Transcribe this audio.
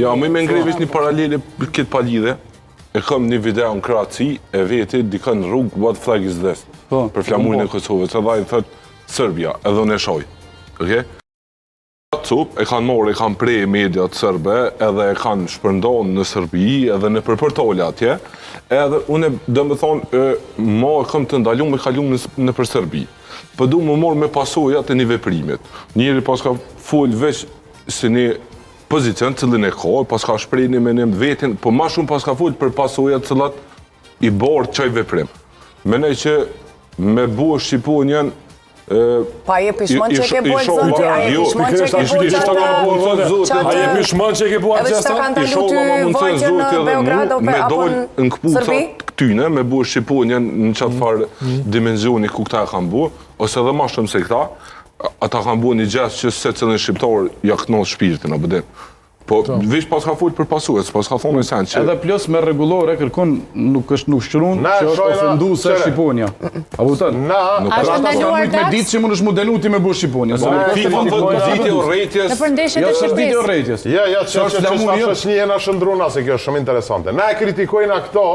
Ja, më me ngrevish një paralele këtë palidhe, e kam një video në Kroaci, e veti dikën në rrugë, what flag is this? Për flamurin e Kosovës, edhe i thët Serbia, edhe në shoj. Cup, e kanë morë, e kanë prej mediat sërbe, edhe e kanë shpërndonë në Serbi, edhe në përpërtole atje, edhe unë dhe me thonë, ma kam të ndalu me kalu në për Serbi. Për du më morë me pasojat e një veprimit. Njëri pas ka full veç se një pozicion cëllën e ka, pas ka shprej një menim vetin, po ma shumë pas ka full për pasojat cëllat i borë qaj veprim. Menej që me buë Shqiponjen, Pa je pishmon që ke bojë zote, a je pishmon që ke bojë zote, a je pishmon që ke bojë edhe që ta kanë dalu ty vojtje në Beograd apo në këpucat këtyne, me buë Shqiponjen në qatë farë dimenzioni ku këta e kanë buë, ose edhe ma shumë se këta, ata kanë buë një gjestë që se cëllën shqiptar jaknos shpirtin, a bëdim. Po, vish pas ka full për pasues, pas ka thonë e sen që... Edhe plus me regulore kërkon nuk është nuk shkrun që është ofendu se Shqiponia. A vëtën? Ashtë ndaluar me ditë që mund është modelu ti me bu Shqiponia. FIFA thot video rejtjes... Në përndeshjet e shqiptis. Video rejtjes. Ja, që është një jena shëndruna, se kjo është shumë interesante. Na e kritikojna këto